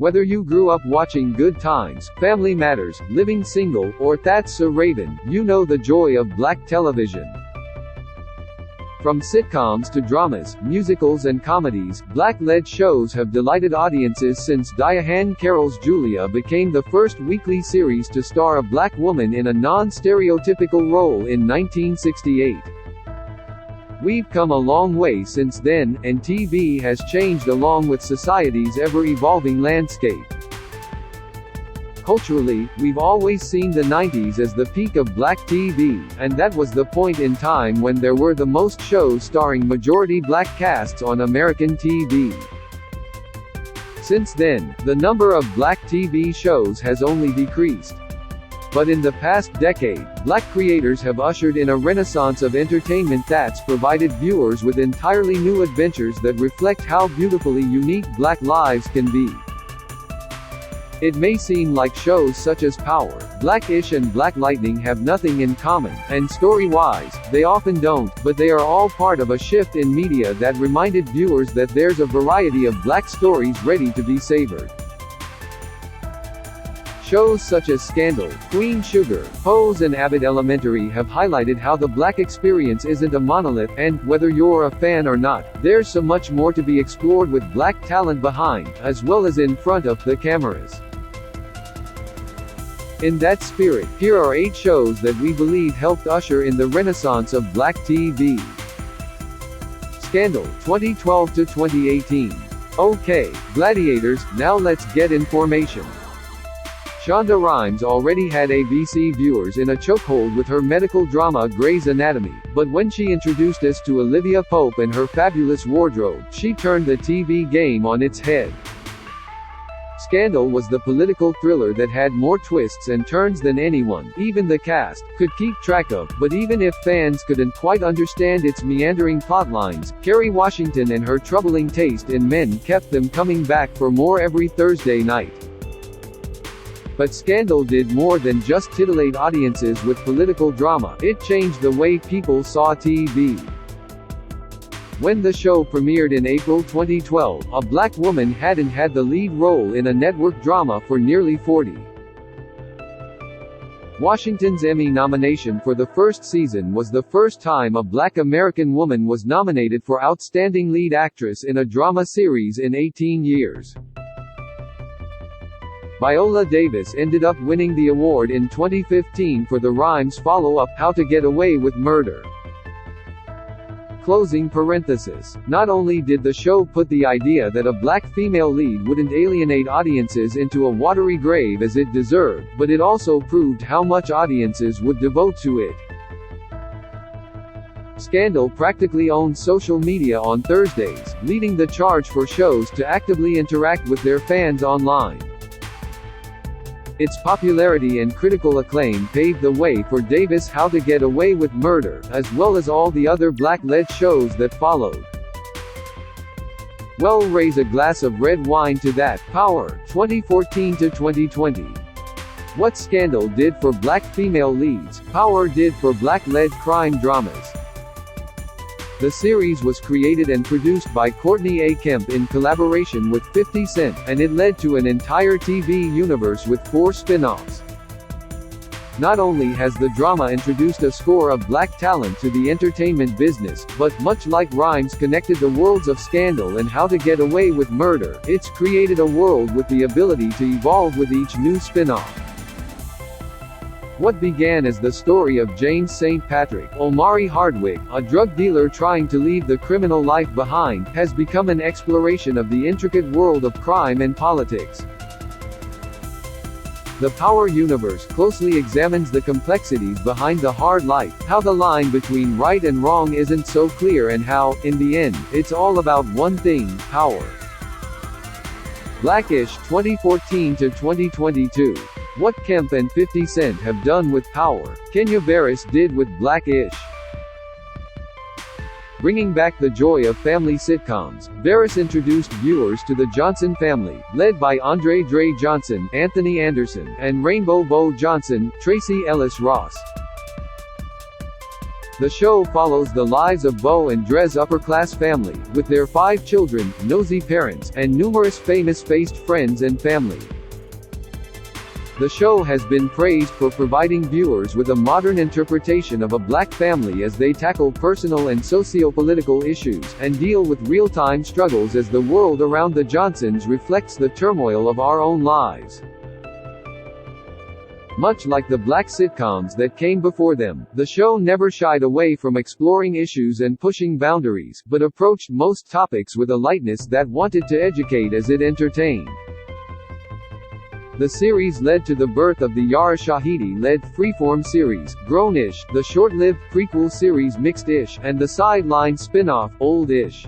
Whether you grew up watching Good Times, Family Matters, Living Single, or That's So Raven, you know the joy of black television. From sitcoms to dramas, musicals and comedies, black-led shows have delighted audiences since Diahann Carroll's Julia became the first weekly series to star a black woman in a non-stereotypical role in 1968. We've come a long way since then, and TV has changed along with society's ever-evolving landscape. Culturally, we've always seen the 90s as the peak of black TV, and that was the point in time when there were the most shows starring majority black casts on American TV. Since then, the number of black TV shows has only decreased. But in the past decade, black creators have ushered in a renaissance of entertainment that's provided viewers with entirely new adventures that reflect how beautifully unique black lives can be. It may seem like shows such as Power, Black-ish and Black Lightning have nothing in common, and story-wise, they often don't, but they are all part of a shift in media that reminded viewers that there's a variety of black stories ready to be savored. Shows such as Scandal, Queen Sugar, Pose and Abbott Elementary have highlighted how the black experience isn't a monolith, and, whether you're a fan or not, there's so much more to be explored with black talent behind, as well as in front of, the cameras. In that spirit, here are 8 shows that we believe helped usher in the renaissance of black TV. Scandal, 2012 to 2018. Okay, gladiators, now let's get information. Shonda Rhimes already had ABC viewers in a chokehold with her medical drama Grey's Anatomy, but when she introduced us to Olivia Pope and her fabulous wardrobe, she turned the TV game on its head. Scandal was the political thriller that had more twists and turns than anyone, even the cast, could keep track of, but even if fans couldn't quite understand its meandering plotlines, Kerry Washington and her troubling taste in men kept them coming back for more every Thursday night. But Scandal did more than just titillate audiences with political drama, it changed the way people saw TV. When the show premiered in April 2012, a black woman hadn't had the lead role in a network drama for nearly 40. Washington's Emmy nomination for the first season was the first time a black American woman was nominated for Outstanding Lead Actress in a drama series in 18 years. Viola Davis ended up winning the award in 2015 for the Rhimes follow-up, How to Get Away with Murder. Closing parenthesis. Not only did the show put the idea that a black female lead wouldn't alienate audiences into a watery grave as it deserved, but it also proved how much audiences would devote to it. Scandal practically owned social media on Thursdays, leading the charge for shows to actively interact with their fans online. Its popularity and critical acclaim paved the way for Davis' How to Get Away with Murder, as well as all the other black-led shows that followed. Well, raise a glass of red wine to that. Power, 2014 to 2020. What Scandal did for black female leads, Power did for black-led crime dramas. The series was created and produced by Courtney A. Kemp in collaboration with 50 Cent, and it led to an entire TV universe with 4 spin-offs. Not only has the drama introduced a score of black talent to the entertainment business, but, much like Rhimes connected the worlds of Scandal and How to Get Away with Murder, it's created a world with the ability to evolve with each new spin-off. What began as the story of James St. Patrick, Omari Hardwick, a drug dealer trying to leave the criminal life behind, has become an exploration of the intricate world of crime and politics. The Power universe closely examines the complexities behind the hard life, how the line between right and wrong isn't so clear and how, in the end, it's all about one thing, power. Black-ish, 2014 to 2022. What Kemp and 50 Cent have done with Power, Kenya Barris did with Black-ish. Bringing back the joy of family sitcoms, Barris introduced viewers to the Johnson family, led by Andre Dre Johnson, Anthony Anderson, and Rainbow Bo Johnson, Tracy Ellis Ross. The show follows the lives of Bo and Dre's upper-class family, with their 5 children, nosy parents, and numerous famous-faced friends and family. The show has been praised for providing viewers with a modern interpretation of a black family as they tackle personal and socio-political issues, and deal with real-time struggles as the world around the Johnsons reflects the turmoil of our own lives. Much like the black sitcoms that came before them, the show never shied away from exploring issues and pushing boundaries, but approached most topics with a lightness that wanted to educate as it entertained. The series led to the birth of the Yara Shahidi-led freeform series, Grown-ish, the short-lived prequel series Mixed-ish, and the sideline spin-off, Old-ish.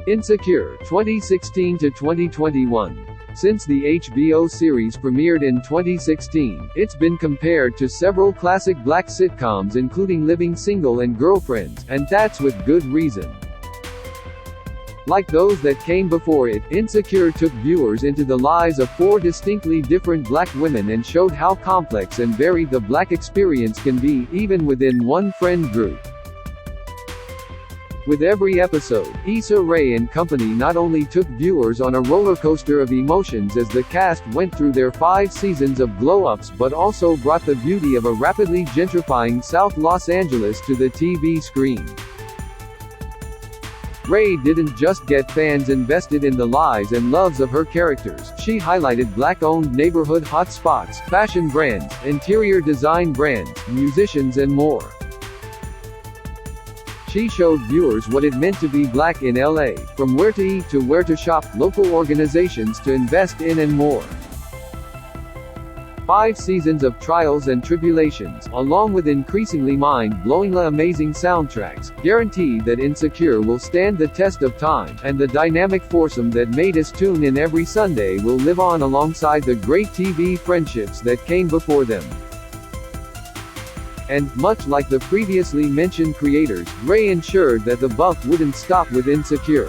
Insecure, 2016 to 2021. Since the HBO series premiered in 2016, it's been compared to several classic black sitcoms including Living Single and Girlfriends, and that's with good reason. Like those that came before it, Insecure took viewers into the lives of 4 distinctly different black women and showed how complex and varied the black experience can be, even within one friend group. With every episode, Issa Rae and company not only took viewers on a roller coaster of emotions as the cast went through their 5 seasons of glow-ups but also brought the beauty of a rapidly gentrifying South Los Angeles to the TV screen. Rae didn't just get fans invested in the lives and loves of her characters, she highlighted black-owned neighborhood hotspots, fashion brands, interior design brands, musicians and more. She showed viewers what it meant to be black in LA, from where to eat to where to shop, local organizations to invest in and more. 5 seasons of trials and tribulations, along with increasingly mind-blowingly amazing soundtracks, guarantee that Insecure will stand the test of time, and the dynamic foursome that made us tune in every Sunday will live on alongside the great TV friendships that came before them. And, much like the previously mentioned creators, Rae ensured that the buck wouldn't stop with Insecure.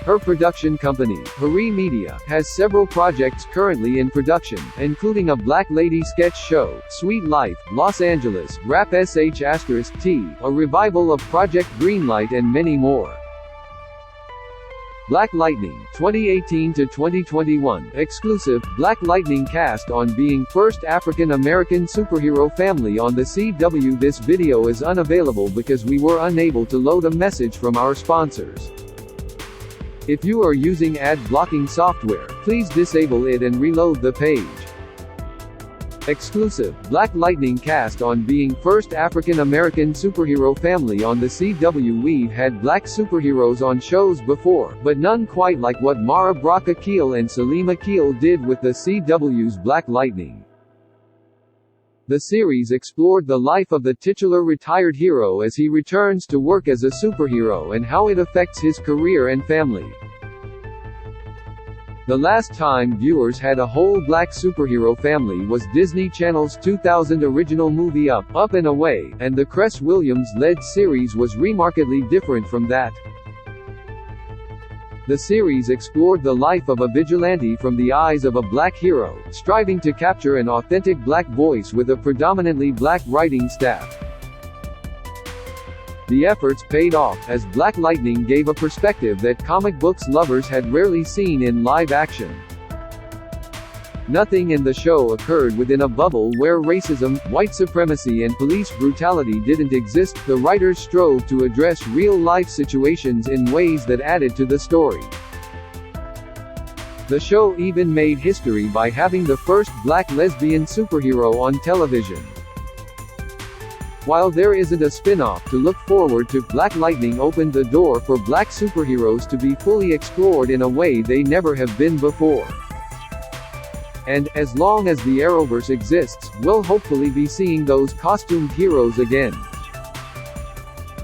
Her production company, Harry Media, has several projects currently in production, including a black lady sketch show, Sweet Life, Los Angeles, Rap *T, a revival of Project Greenlight and many more. Black Lightning, 2018 to 2021, exclusive, Black Lightning cast on being first African-American superhero family on the CW. This video is unavailable because we were unable to load a message from our sponsors. If you are using ad blocking software, please disable it and reload the page. Exclusive, Black Lightning cast on being first African-American superhero family on the CW. We've had black superheroes on shows before, but none quite like what Mara Brock Akil and Salim Akil did with the CW's Black Lightning. The series explored the life of the titular retired hero as he returns to work as a superhero and how it affects his career and family. The last time viewers had a whole black superhero family was Disney Channel's 2000 original movie Up and Away, and the Cress Williams-led series was remarkably different from that. The series explored the life of a vigilante from the eyes of a black hero, striving to capture an authentic black voice with a predominantly black writing staff. The efforts paid off, as Black Lightning gave a perspective that comic books lovers had rarely seen in live action. Nothing in the show occurred within a bubble where racism, white supremacy and police brutality didn't exist. The writers strove to address real-life situations in ways that added to the story. The show even made history by having the first black lesbian superhero on television. While there isn't a spin-off to look forward to, Black Lightning opened the door for black superheroes to be fully explored in a way they never have been before. And, as long as the Arrowverse exists, we'll hopefully be seeing those costumed heroes again.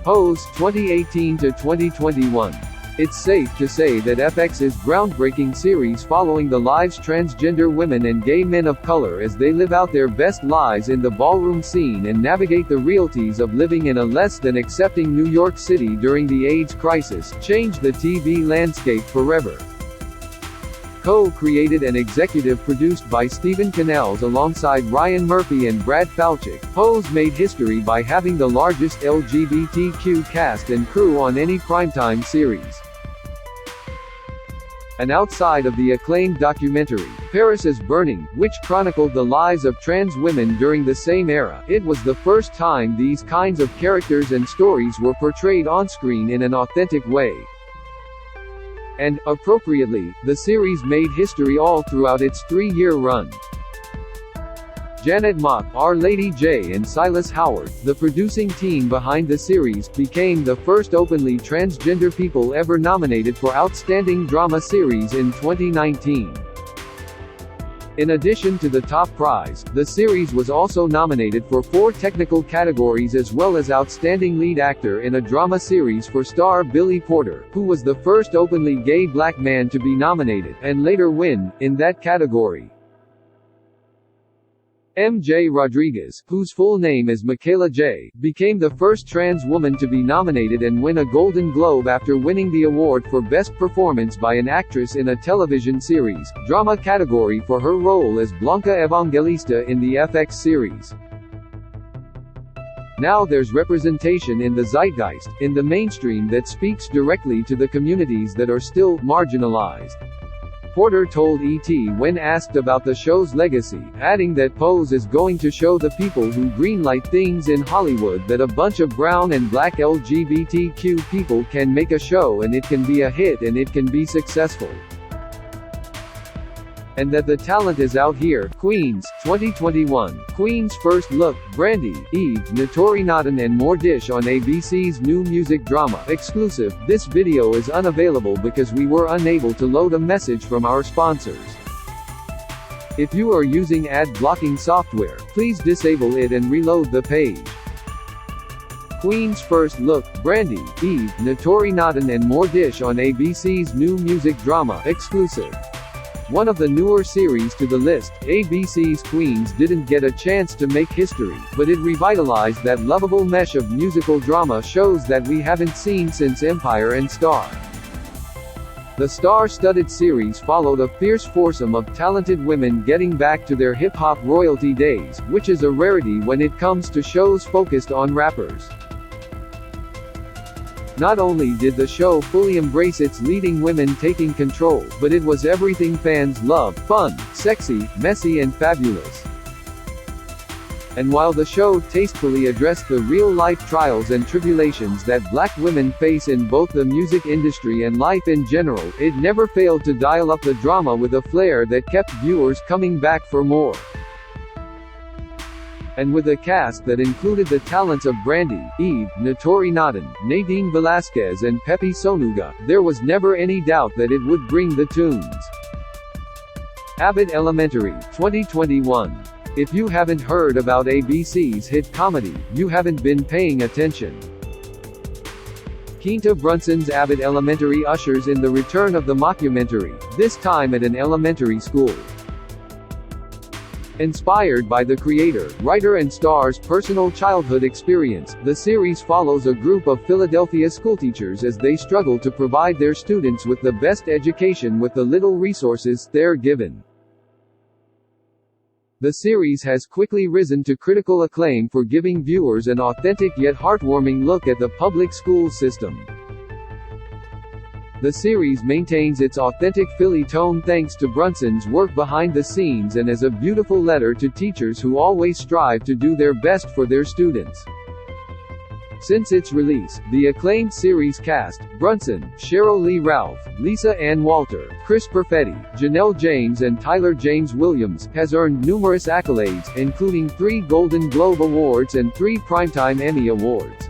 Pose, 2018 to 2021. It's safe to say that FX's groundbreaking series following the lives transgender women and gay men of color as they live out their best lives in the ballroom scene and navigate the realities of living in a less than accepting New York City during the AIDS crisis, changed the TV landscape forever. Co-created and executive produced by Stephen Cannells alongside Ryan Murphy and Brad Falchuk, Pose made history by having the largest LGBTQ cast and crew on any primetime series. And outside of the acclaimed documentary, Paris is Burning, which chronicled the lives of trans women during the same era, it was the first time these kinds of characters and stories were portrayed on-screen in an authentic way. And, appropriately, the series made history all throughout its 3-year run. Janet Mock, Our Lady J and Silas Howard, the producing team behind the series, became the first openly transgender people ever nominated for Outstanding Drama Series in 2019. In addition to the top prize, the series was also nominated for 4 technical categories as well as Outstanding Lead Actor in a Drama Series for star Billy Porter, who was the first openly gay black man to be nominated, and later win, in that category. MJ Rodriguez, whose full name is Michaela J., became the first trans woman to be nominated and win a Golden Globe after winning the award for Best Performance by an Actress in a Television Series, Drama category for her role as Blanca Evangelista in the FX series. Now there's representation in the zeitgeist, in the mainstream that speaks directly to the communities that are still marginalized. Porter told ET when asked about the show's legacy, adding that Pose is going to show the people who greenlight things in Hollywood that a bunch of brown and black LGBTQ people can make a show and it can be a hit and it can be successful. And that the talent is out here. Queens, 2021. Queen's First Look, Brandy, Eve, Notori Natan and more dish on ABC's new music drama. Exclusive. This video is unavailable because we were unable to load a message from our sponsors. If you are using ad blocking software, please disable it and reload the page. Queen's First Look, Brandy, Eve, Notori Natan and more dish on ABC's new music drama. Exclusive. One of the newer series to the list, ABC's Queens didn't get a chance to make history, but it revitalized that lovable mesh of musical drama shows that we haven't seen since Empire and Star. The star-studded series followed a fierce foursome of talented women getting back to their hip-hop royalty days, which is a rarity when it comes to shows focused on rappers. Not only did the show fully embrace its leading women taking control, but it was everything fans love: fun, sexy, messy and fabulous. And while the show tastefully addressed the real-life trials and tribulations that black women face in both the music industry and life in general, it never failed to dial up the drama with a flair that kept viewers coming back for more. And with a cast that included the talents of Brandy, Eve, Notori Natan, Nadine Velasquez and Pepe Sonuga, there was never any doubt that it would bring the tunes. Abbott Elementary, 2021. If you haven't heard about ABC's hit comedy, you haven't been paying attention. Quinta Brunson's Abbott Elementary ushers in the return of the mockumentary, this time at an elementary school. Inspired by the creator, writer and star's personal childhood experience, the series follows a group of Philadelphia schoolteachers as they struggle to provide their students with the best education with the little resources they're given. The series has quickly risen to critical acclaim for giving viewers an authentic yet heartwarming look at the public school system. The series maintains its authentic Philly tone thanks to Brunson's work behind the scenes and as a beautiful letter to teachers who always strive to do their best for their students. Since its release, the acclaimed series cast, Brunson, Cheryl Lee Ralph, Lisa Ann Walter, Chris Perfetti, Janelle James and Tyler James Williams, has earned numerous accolades, including 3 Golden Globe Awards and 3 Primetime Emmy Awards.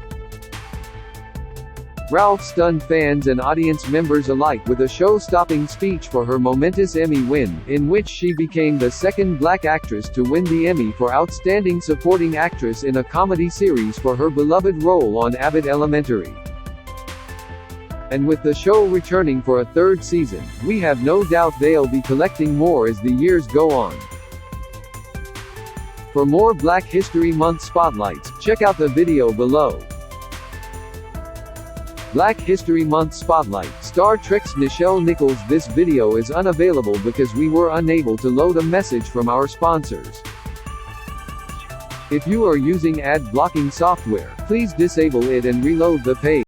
Ralph stunned fans and audience members alike with a show-stopping speech for her momentous Emmy win, in which she became the second black actress to win the Emmy for Outstanding Supporting Actress in a Comedy Series for her beloved role on Abbott Elementary. And with the show returning for a 3rd season, we have no doubt they'll be collecting more as the years go on. For more Black History Month spotlights, check out the video below. Black History Month Spotlight. Star Trek's Nichelle Nichols. This video is unavailable because we were unable to load a message from our sponsors. If you are using ad blocking software, please disable it and reload the page.